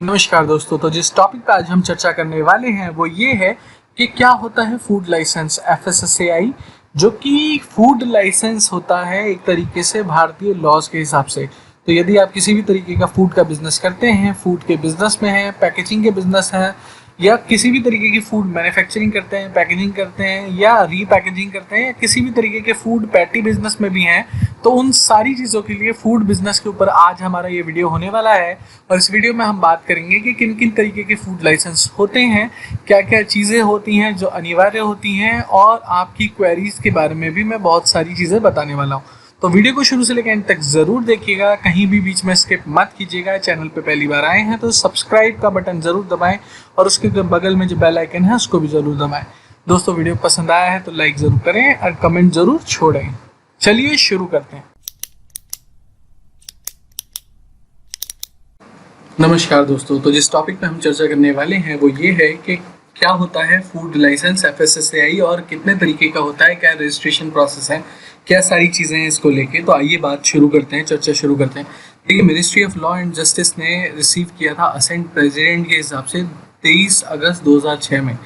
नमस्कार दोस्तों। तो जिस टॉपिक पे आज हम चर्चा करने वाले हैं वो ये है कि क्या होता है फूड लाइसेंस एफएसएसएआई, जो कि फूड लाइसेंस होता है एक तरीके से भारतीय लॉज के हिसाब से। तो यदि आप किसी भी तरीके का फूड का बिजनेस करते हैं, फूड के बिजनेस में हैं, पैकेजिंग के बिजनेस है, या किसी भी तरीके की फूड मैन्युफैक्चरिंग करते हैं, पैकेजिंग करते हैं या रीपैकेजिंग करते हैं, या किसी भी तरीके के फूड पैटी बिजनेस में भी हैं, तो उन सारी चीज़ों के लिए फूड बिजनेस के ऊपर आज हमारा ये वीडियो होने वाला है। और इस वीडियो में हम बात करेंगे कि किन किन तरीके के फूड लाइसेंस होते हैं, क्या क्या चीज़ें होती हैं जो अनिवार्य होती हैं, और आपकी क्वेरीज के बारे में भी मैं बहुत सारी चीज़ें बताने वाला हूँ। तो वीडियो को शुरू से लेकर एंड तक ज़रूर देखिएगा, कहीं भी बीच में स्किप मत कीजिएगा। चैनल पे पहली बार आए हैं तो सब्सक्राइब का बटन ज़रूर दबाएं और उसके बगल में जो बेल आइकन है उसको भी ज़रूर दबाएं। दोस्तों, वीडियो पसंद आया है तो लाइक ज़रूर करें और कमेंट ज़रूर छोड़ें। चलिए शुरू करते हैं। नमस्कार दोस्तों। तो जिस टॉपिक पे हम चर्चा करने वाले हैं वो ये है कि क्या होता है फूड लाइसेंस एफएसएसएआई और कितने तरीके का होता है, क्या रजिस्ट्रेशन प्रोसेस है, क्या सारी चीज़ें हैं इसको लेके। तो आइए बात शुरू करते हैं, चर्चा शुरू करते हैं। देखिए, ministry of law and justice ने रिसीव किया था असेंट प्रेसिडेंट के हिसाब से 23 अगस्त 2006 में।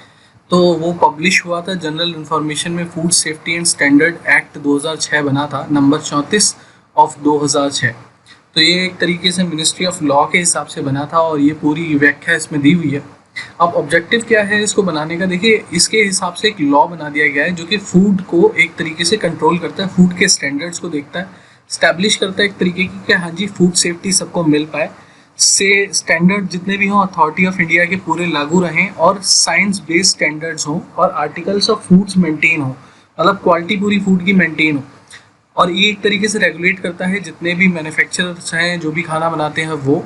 तो वो पब्लिश हुआ था। जनरल इंफॉर्मेशन में food safety and standard act 2006 बना था, नंबर 34 ऑफ 2006। तो ये एक तरीके से मिनिस्ट्री ऑफ लॉ के हिसाब से बना था और ये पूरी व्याख्या इसमें दी हुई है। अब ऑब्जेक्टिव क्या है इसको बनाने का, देखिए इसके हिसाब से एक लॉ बना दिया गया है जो कि फूड को एक तरीके से कंट्रोल करता है, फूड के स्टैंडर्ड्स को देखता है, स्टैब्लिश करता है एक तरीके की कि हाँ जी फूड सेफ्टी सबको मिल पाए, से स्टैंडर्ड जितने भी हों अथॉरिटी ऑफ इंडिया के पूरे लागू रहें, और साइंस बेस्ड स्टैंडर्ड्स हों, और आर्टिकल्स ऑफ फूड्स मेंटेन हो, मतलब क्वालिटी पूरी फूड की मेंटेन हो। और ये एक तरीके से रेगुलेट करता है जितने भी मैन्युफैक्चरर्स हैं जो भी खाना बनाते हैं, वो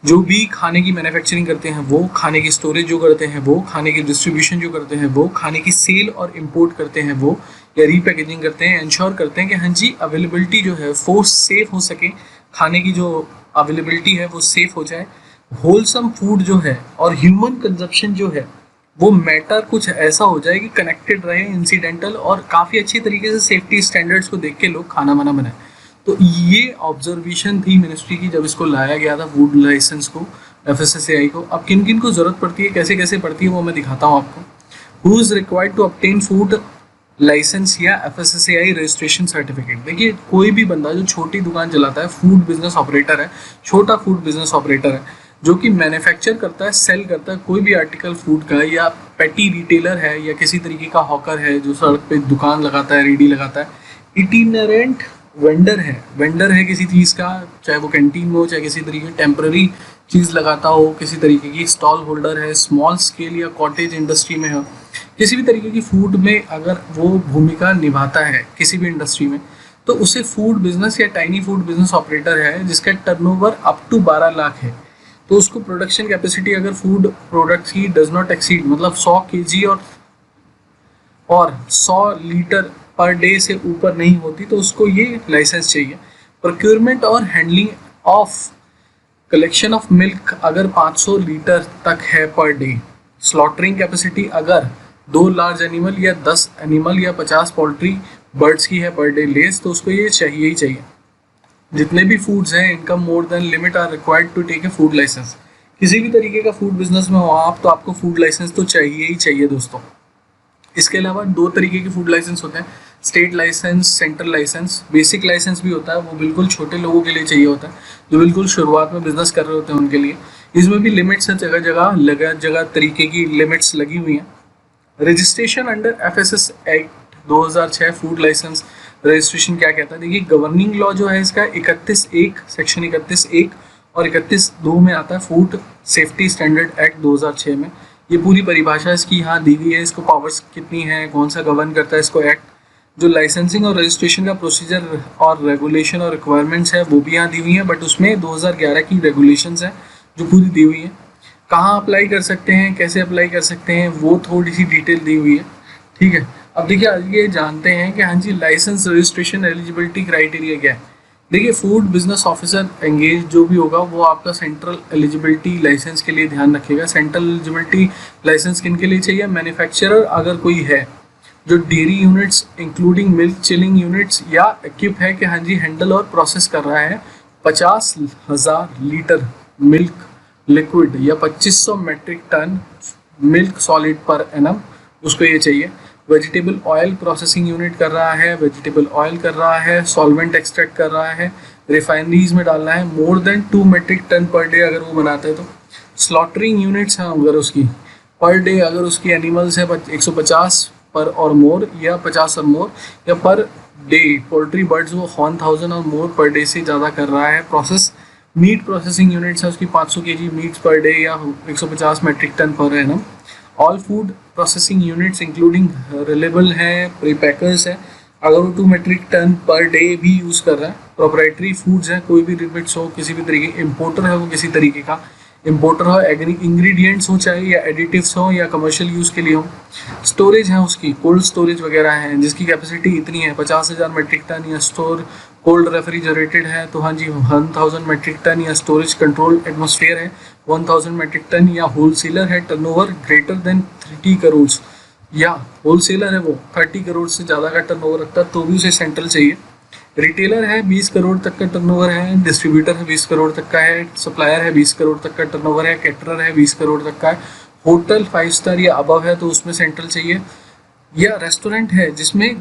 जो भी खाने की मैन्युफैक्चरिंग करते हैं, वो खाने की स्टोरेज जो करते हैं, वो खाने की डिस्ट्रीब्यूशन जो करते हैं, वो खाने की सेल और इंपोर्ट करते हैं, वो या रीपैकेजिंग करते हैं, इंश्योर करते हैं कि हाँ जी अवेलेबिलिटी जो है वो सेफ हो सके, खाने की जो अवेलेबिलिटी है वो सेफ हो जाए, होलसम फूड जो है और ह्यूमन कंजप्शन जो है वो मैटर कुछ ऐसा हो जाए कि कनेक्टेड रहे, इंसिडेंटल, और काफ़ी अच्छी तरीके से सेफ्टी स्टैंडर्ड्स को देख के लोग खाना वाना बनाए। तो ये ऑब्जर्वेशन थी मिनिस्ट्री की जब इसको लाया गया था फूड लाइसेंस को, एफएसएसएआई को। अब किन किन को ज़रूरत पड़ती है, कैसे कैसे पड़ती है, वो मैं दिखाता हूँ आपको। Who is required to obtain food licence या एफएसएसएआई रजिस्ट्रेशन सर्टिफिकेट। देखिए, कोई भी बंदा जो छोटी दुकान चलाता है, फूड बिजनेस ऑपरेटर है, छोटा फूड बिजनेस ऑपरेटर है, जो कि मैन्युफैक्चर करता है, सेल करता है कोई भी आर्टिकल फूड का, या पेटी रिटेलर है, या किसी तरीके का हॉकर है जो सड़क पे दुकान लगाता है, रेडी लगाता है, इटिनरेंट वेंडर है किसी चीज़ का, चाहे वो कैंटीन में हो, चाहे किसी तरीके की टेम्पररी चीज़ लगाता हो, किसी तरीके की स्टॉल होल्डर है, स्मॉल स्केल या कॉटेज इंडस्ट्री में हो, किसी भी तरीके की फूड में अगर वो भूमिका निभाता है किसी भी इंडस्ट्री में, तो उसे फूड बिजनेस या टाइनी फूड बिजनेस ऑपरेटर है जिसका टर्नओवर अप टू 12 लाख है। तो उसको प्रोडक्शन कैपेसिटी अगर फूड प्रोडक्ट्स की डज नॉट एक्सीड, मतलब 100 केजी और 100 लीटर पर डे से ऊपर नहीं होती, तो उसको ये लाइसेंस चाहिए। प्रोक्योरमेंट और handling of collection of milk अगर 500 लीटर तक है पर डे। स्लॉटरिंग कैपेसिटी अगर 2 लार्ज एनिमल या 10 एनिमल या 50 पोल्ट्री बर्ड्स की है पर डे लेस, तो उसको ये चाहिए ही चाहिए। जितने भी फूड्स हैं, income more than limit are required to take a food licence. किसी भी तरीके का फूड बिजनेस में हो आप, तो आपको फूड लाइसेंस तो चाहिए ही चाहिए दोस्तों। इसके अलावा 2 तरीके के फूड लाइसेंस होते हैं, state licence, central licence. Basic licence भी होता है, वो बिल्कुल छोटे लोगों के लिए चाहिए होता है, जो बिल्कुल शुरुआत में बिजनेस कर रहे होते हैं उनके लिए। इसमें भी लिमिट्स हैं, जगह जगह तरीके की लिमिट्स लगी हुई हैं। Registration under FSS act 2006 food licence registration क्या कहता है, देखिए गवर्निंग लॉ जो है इसका 31(1) सेक्शन 31(1) और 31(2) में आता है फूड सेफ्टी स्टैंडर्ड एक्ट 2006 में। ये पूरी परिभाषा इसकी यहाँ दी हुई है, इसको पावर्स कितनी है, कौन सा गवर्न करता है इसको एक्ट। जो लाइसेंसिंग और रजिस्ट्रेशन का प्रोसीजर और रेगुलेशन और रिक्वायरमेंट्स है वो भी यहाँ दी हुई हैं, बट उसमें 2011 की रेगुलेशंस हैं जो पूरी दी हुई हैं। कहाँ अप्लाई कर सकते हैं, कैसे अप्लाई कर सकते हैं, वो थोड़ी सी डिटेल दी हुई है, ठीक है। अब देखिए आगे जानते हैं कि हाँ जी लाइसेंस रजिस्ट्रेशन एलिजिबिलिटी क्राइटेरिया क्या है। देखिए, फूड बिजनेस ऑफिसर एंगेज जो भी होगा वो आपका सेंट्रल एलिजिबिलिटी लाइसेंस के लिए ध्यान रखेगा। सेंट्रल एलिजिबिलिटी लाइसेंस किन के लिए चाहिए, मैन्युफैक्चरर अगर कोई है जो dairy units including milk chilling units या इक्विप है कि हाँ जी हैंडल और प्रोसेस कर रहा है 50,000 लीटर मिल्क लिक्विड या 2500 metric tonne milk solid per annum, उसको ये चाहिए। वेजिटेबल ऑयल प्रोसेसिंग यूनिट कर रहा है, वेजिटेबल ऑयल कर रहा है, सॉल्वेंट एक्सट्रैक्ट कर रहा है, रिफाइनरीज में डालना है, more than 2 metric tonne per day अगर वो बनाता है तो। स्लॉटरिंग यूनिट्स हैं अगर उसकी पर डे, अगर उसकी एनिमल्स है 150 पर और मोर या 50 और मोर, या पर डे पोल्ट्री बर्ड्स वो 1000 और मोर पर डे से ज़्यादा कर रहा है। प्रोसेस मीट प्रोसेसिंग यूनिट्स है उसकी 500 केजी मीट्स पर डे या 150 metric tonne per annum. All food processing units including relabel है, प्रीपैकर्स है, अगर वो 2 मेट्रिक टन पर डे भी यूज़ कर रहा है। प्रोप्राइटरी फूड्स हैं, कोई भी लिमिट्स हो किसी भी तरीके, इम्पोर्टर है वो किसी तरीके का इम्पोर्टर हो, इंग्रेडिएंट्स हो चाहे या एडिटिव्स हो या कमर्शियल यूज़ के लिए हो। स्टोरेज है उसकी, कोल्ड स्टोरेज वगैरह है जिसकी कैपेसिटी इतनी है 50,000 मेट्रिक टन, या स्टोर कोल्ड रेफ्रिजरेटेड है तो हाँ जी 1000 मेट्रिक टन, या स्टोरेज कंट्रोल एटमॉस्फेयर है 1000 मेट्रिक टन, या होलसेलर है टर्नओवर ग्रेटर देन 30 करोड़, या होलसेलर है वो 30 करोड़ से ज़्यादा का टर्नओवर रखता है तो भी उसे सेंट्रल चाहिए। रिटेलर है 20 करोड़ तक का टर्नओवर है, डिस्ट्रीब्यूटर है 20 करोड़ तक का है, सप्लायर है 20 करोड़ तक का टर्नओवर है, कैटरर है 20 करोड़ तक का है, होटल 5 स्टार या अबव है तो उसमें सेंट्रल चाहिए, या रेस्टोरेंट है जिसमें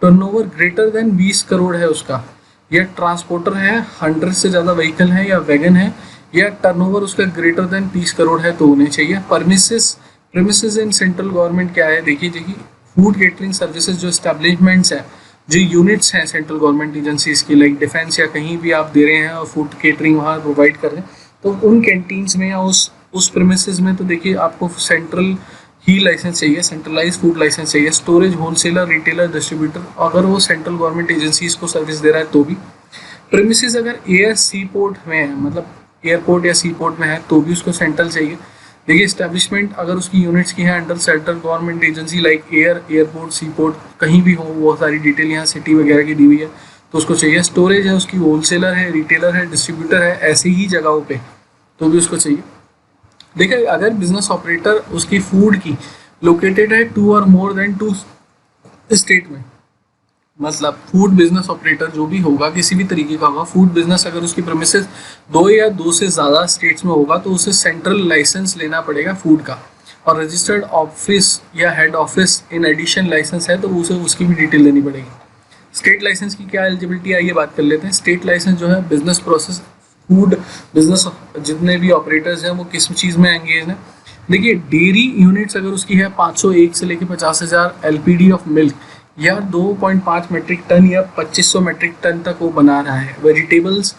टर्नओवर ग्रेटर देन 20 करोड़ है उसका, या ट्रांसपोर्टर है 100 से ज़्यादा व्हीकल है या वैगन है, या टर्नओवर उसका ग्रेटर देन 30 करोड़ है तो उन्हें चाहिए। प्रेमिसेस इन सेंट्रल गवर्नमेंट क्या है, देखिए फूड केटरिंग सर्विसेज जो एस्टेब्लिशमेंट्स है, जो यूनिट्स हैं सेंट्रल गवर्नमेंट एजेंसीज की लाइक डिफेंस या कहीं भी आप दे रहे हैं और फूड केटरिंग वहाँ प्रोवाइड कर रहे हैं तो उन कैंटीन्स में या उस प्रेमिसेस में तो देखिए आपको सेंट्रल ही लाइसेंस चाहिए, सेंट्रलाइज फूड लाइसेंस चाहिए। स्टोरेज, होलसेलर, रिटेलर, डिस्ट्रीब्यूटर, अगर वो सेंट्रल गवर्नमेंट एजेंसीज को सर्विस दे रहा है तो भी। प्रेमिसेस अगर एयर सी पोर्ट में है, मतलब एयरपोर्ट या सी पोर्ट में है तो भी उसको सेंट्रल चाहिए। देखिए एस्टेब्लिशमेंट अगर उसकी यूनिट्स की है under central government agency like airport, sea port, कहीं भी हो, वो सारी डिटेल यहाँ सिटी वगैरह की दी हुई है तो उसको चाहिए। स्टोरेज है उसकी, होलसेलर है, रिटेलर है, डिस्ट्रीब्यूटर है, ऐसी ही जगहों पे तो भी उसको चाहिए। देखिए अगर बिजनेस ऑपरेटर उसकी फूड की लोकेटेड है 2 और मोर देन 2 स्टेट में, मतलब फूड बिजनेस ऑपरेटर जो भी होगा किसी भी तरीके का होगा, फूड बिजनेस अगर उसकी प्रेमिसेस 2 या 2 से ज़्यादा स्टेट्स में होगा तो उसे सेंट्रल लाइसेंस लेना पड़ेगा फूड का, और रजिस्टर्ड ऑफिस या head office in addition licence है तो उसे उसकी भी डिटेल देनी पड़ेगी। स्टेट लाइसेंस की क्या एलिजिबिलिटी है ये बात कर लेते हैं। स्टेट लाइसेंस जो है बिजनेस प्रोसेस, फूड बिजनेस जितने भी ऑपरेटर्स हैं वो किस चीज़ में एंगेज हैं। देखिए डेयरी यूनिट्स अगर उसकी है 501 से लेकर 50,000 एलपीडी ऑफ मिल्क, या 2.5 मेट्रिक टन या 2500 मेट्रिक टन तक वो बना रहा है। वेजिटेबल्स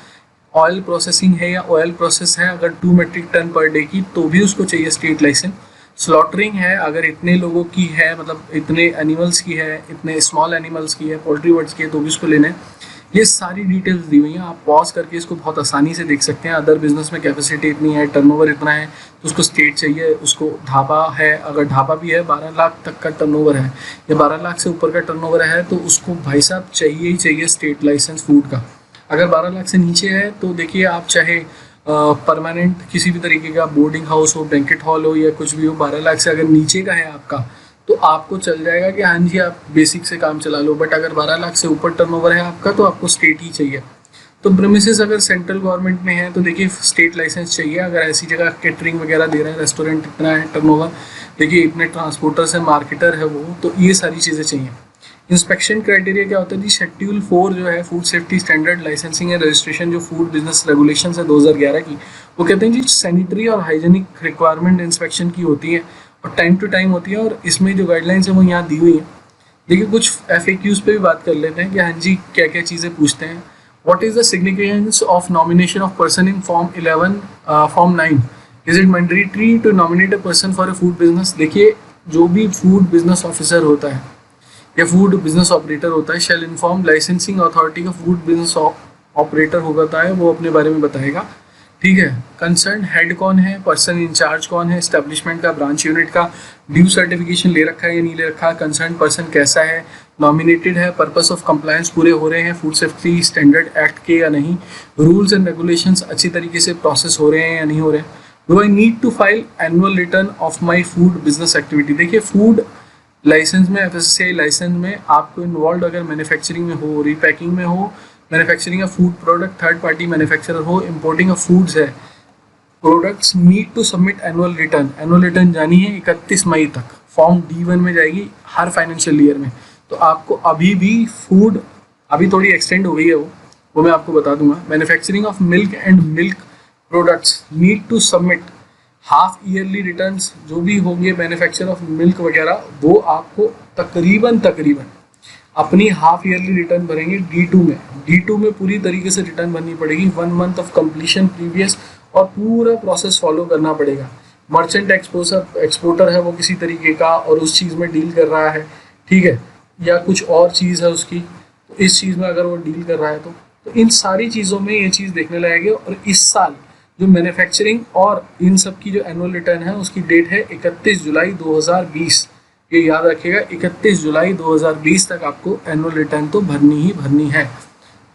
ऑयल प्रोसेसिंग है या ऑयल प्रोसेस है अगर 2 मेट्रिक टन पर डे की तो भी उसको चाहिए स्टेट लाइसेंस। स्लॉटरिंग है अगर इतने लोगों की है, मतलब इतने एनिमल्स की है, इतने स्मॉल एनिमल्स की है, पोल्ट्री बर्ड्स की है तो भी उसको लेना है। ये सारी डिटेल्स दी हुई हैं, आप पॉज करके इसको बहुत आसानी से देख सकते हैं। अदर बिजनेस में कैपेसिटी इतनी है, टर्नओवर इतना है तो उसको स्टेट चाहिए। उसको ढाबा है, अगर ढाबा भी है 12 लाख तक का टर्नओवर है या 12 लाख से ऊपर का टर्नओवर है तो उसको भाई साहब चाहिए ही चाहिए स्टेट लाइसेंस फूड का। अगर 12 लाख से नीचे है तो देखिए आप चाहे परमानेंट किसी भी तरीके का बोर्डिंग हाउस हो, बैंकेट हॉल हो या कुछ भी हो, 12 लाख से अगर नीचे का है आपका तो आपको चल जाएगा कि हाँ जी आप बेसिक से काम चला लो। बट अगर 12 लाख से ऊपर टर्नओवर है आपका तो आपको स्टेट ही चाहिए। तो प्रेमिसेस अगर सेंट्रल गवर्नमेंट में है तो देखिए स्टेट लाइसेंस चाहिए। अगर ऐसी जगह कैटरिंग वगैरह दे रहा है, रेस्टोरेंट इतना है टर्नओवर, देखिए इतने ट्रांसपोर्टर्स है, मार्केटर है वो, तो ये सारी चीज़ें चाहिए। इंस्पेक्शन क्राइटेरिया क्या होता है जी, शेड्यूल 4 जो है food safety standard licensing and registration जो फूड बिजनेस रेगुलेशन है 2011 की, वो कहते हैं जी सैनिटरी और हाइजेनिक रिक्वायरमेंट इंस्पेक्शन की होती है और टाइम टू टाइम होती है। और इसमें जो गाइडलाइंस है वो यहाँ दी हुई है। देखिए कुछ FAQs पे भी बात कर लेते हैं कि हाँ जी क्या क्या चीज़ें पूछते हैं। What is the significance of nomination of person in form 11 form 9, is it mandatory to nominate a person for a food business. देखिए जो भी फूड बिजनेस ऑफिसर होता है या फूड बिजनेस ऑपरेटर होता है, शैल इन्फॉर्म लाइसेंसिंग अथॉरिटी का food business operator होता है, वो अपने बारे में बताएगा। ठीक है, कंसर्न हेड कौन है, पर्सन इंचार्ज कौन है, एस्टेब्लिशमेंट का, ब्रांच यूनिट का, ड्यू सर्टिफिकेशन ले रखा है या नहीं ले रखा, कंसर्न पर्सन कैसा है, नॉमिनेटेड है, पर्पस ऑफ कंप्लायंस पूरे हो रहे हैं फूड सेफ्टी स्टैंडर्ड एक्ट के या नहीं, रूल्स एंड रेगुलेशंस अच्छी तरीके से प्रोसेस हो रहे हैं या नहीं हो रहे हैं, do I need to file annual return of my food business activity. देखिए फूड लाइसेंस में, FSSAI लाइसेंस में आपको इन्वॉल्व अगर मैन्युफैक्चरिंग में हो, रीपैकिंग में हो, manufacturing of food product, third party manufacturer हो, इम्पोर्टिंग ऑफ फूड्स है, products need to submit annual return. Annual return जानी है 31 मई तक, फॉर्म D1 में जाएगी हर फाइनेंशियल ईयर में। तो आपको अभी भी फूड, अभी थोड़ी एक्सटेंड हो गई है वो मैं आपको बता दूंगा। Manufacturing of milk and milk products need to submit half yearly returns. जो भी होंगे मैन्युफैक्चर ऑफ मिल्क वगैरह, वो आपको तकरीबन अपनी हाफ ईयरली रिटर्न भरेंगे D2 में। D2 में पूरी तरीके से रिटर्न भरनी पड़ेगी, 1 मंथ ऑफ कंप्लीशन प्रीवियस, और पूरा प्रोसेस फॉलो करना पड़ेगा। मर्चेंट एक्सपोर्टर है वो किसी तरीके का और उस चीज़ में डील कर रहा है, ठीक है, या कुछ और चीज़ है उसकी, तो इस चीज़ में अगर वो डील कर रहा है तो इन सारी चीज़ों में ये चीज़ देखने लायक है। और इस साल जो मैन्युफैक्चरिंग और इन सब की जो एनुअल रिटर्न है उसकी डेट है 31 जुलाई 2020। ये याद रखिएगा, 31 जुलाई 2020 तक आपको एनुअल रिटर्न तो भरनी ही भरनी है,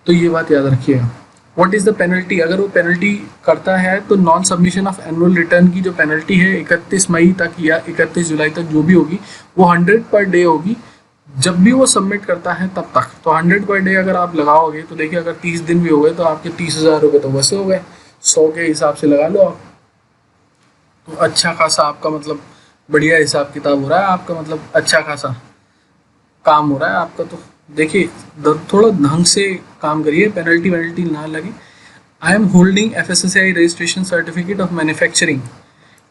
तो ये बात याद रखिएगा। What is the penalty? अगर वो पेनल्टी करता है तो non submission of annual return की जो पेनल्टी है 31 मई तक या 31 जुलाई तक जो भी होगी वो 100 पर डे होगी। जब भी वो सबमिट करता है तब तक, तो 100 पर डे अगर आप लगाओगे तो देखिए अगर 30 दिन भी हो गए तो आपके 30,000 रुपये तो वैसे हो गए, 100 के हिसाब से लगा लो आप, तो अच्छा खासा आपका मतलब बढ़िया हिसाब किताब हो रहा है आपका, मतलब अच्छा खासा काम हो रहा है आपका। तो देखिए थोड़ा ढंग से काम करिए, पेनल्टी वेनल्टी ना लगे। I am holding FSSAI registration certificate of manufacturing,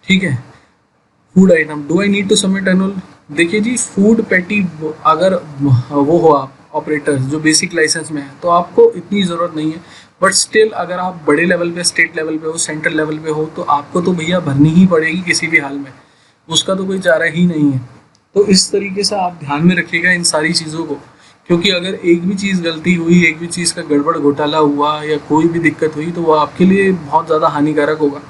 ठीक है, food item, do I need to submit annual? देखिए जी, फूड पैटी अगर वो हो आप ऑपरेटर जो बेसिक लाइसेंस में है तो आपको इतनी ज़रूरत नहीं है, बट स्टिल अगर आप बड़े लेवल पे, स्टेट लेवल पे हो, सेंट्रल लेवल पे हो, तो आपको तो भैया भरनी ही पड़ेगी किसी भी हाल में, उसका तो कोई चारा ही नहीं है। तो इस तरीके से आप ध्यान में रखिएगा इन सारी चीज़ों को, क्योंकि अगर एक भी चीज़ गलती हुई, एक भी चीज़ का गड़बड़ घोटाला हुआ या कोई भी दिक्कत हुई तो वो आपके लिए बहुत ज़्यादा हानिकारक होगा।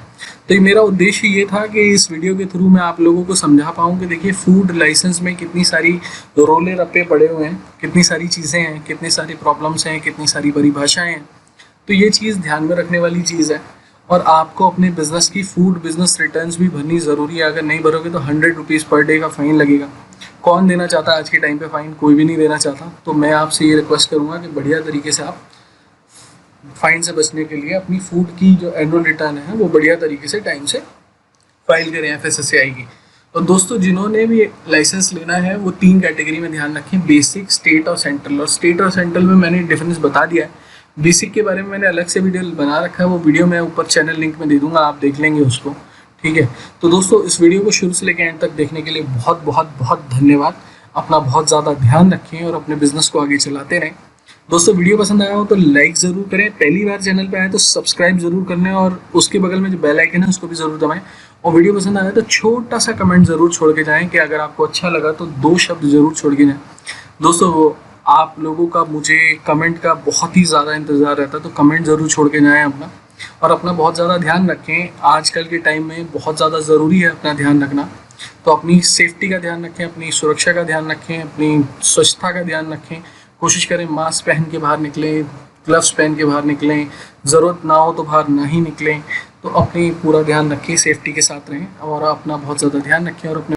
तो मेरा उद्देश्य ये था कि इस वीडियो के थ्रू मैं आप लोगों को समझा पाऊँ कि देखिए फूड लाइसेंस में कितनी सारी रोले रप्पे पड़े हुए हैं, कितनी सारी चीज़ें हैं, कितनी सारी प्रॉब्लम्स हैं, कितनी सारी परिभाषाएँ हैं। तो ये चीज़ ध्यान में रखने वाली चीज़ है। और आपको अपने बिजनेस की फूड बिजनेस रिटर्न्स भी भरनी ज़रूरी है। अगर नहीं भरोगे तो 100 रुपीज़ पर डे का फ़ाइन लगेगा। कौन देना चाहता है आज के टाइम पे फ़ाइन? कोई भी नहीं देना चाहता। तो मैं आपसे ये रिक्वेस्ट करूँगा कि बढ़िया तरीके से आप फ़ाइन से बचने के लिए अपनी फूड की जो एनुअल रिटर्न है वो बढ़िया तरीके से टाइम से फाइल करें FSSAI की। तो दोस्तों जिन्होंने भी लाइसेंस लेना है वो 3 कैटेगरी में ध्यान रखें, बेसिक, स्टेट और सेंट्रल। और स्टेट और सेंट्रल में मैंने डिफरेंस बता दिया है। बेसिक के बारे में मैंने अलग से वीडियो बना रखा है, वो वीडियो मैं ऊपर चैनल लिंक में दे दूंगा, आप देख लेंगे उसको, ठीक है। तो दोस्तों इस वीडियो को शुरू से लेकर एंड तक देखने के लिए बहुत बहुत बहुत धन्यवाद। अपना बहुत ज़्यादा ध्यान रखें और अपने बिजनेस को आगे चलाते रहें। दोस्तों वीडियो पसंद आया हो तो लाइक ज़रूर करें, पहली बार चैनल पे आए तो सब्सक्राइब जरूर कर लें और उसके बगल में जो बेल आइकन है उसको भी ज़रूर दबाएं। और वीडियो पसंद आया तो छोटा सा कमेंट ज़रूर छोड़ के जाएं कि अगर आपको अच्छा लगा तो 2 शब्द ज़रूर छोड़ के जाएं। दोस्तों आप लोगों का मुझे कमेंट का बहुत ही ज़्यादा इंतज़ार रहता है, तो कमेंट ज़रूर छोड़ के जाएँ अपना, और अपना बहुत ज़्यादा ध्यान रखें। आजकल के टाइम में बहुत ज़्यादा ज़रूरी है अपना ध्यान रखना। तो अपनी सेफ्टी का ध्यान रखें, अपनी सुरक्षा का ध्यान रखें, अपनी स्वच्छता का ध्यान रखें। कोशिश करें मास्क पहन के बाहर निकलें, ग्लव्स पहन के बाहर निकलें, ज़रूरत ना हो तो बाहर ना ही निकलें। तो अपनी पूरा ध्यान रखें, सेफ्टी के साथ रहें और अपना बहुत ज़्यादा ध्यान रखें और अपने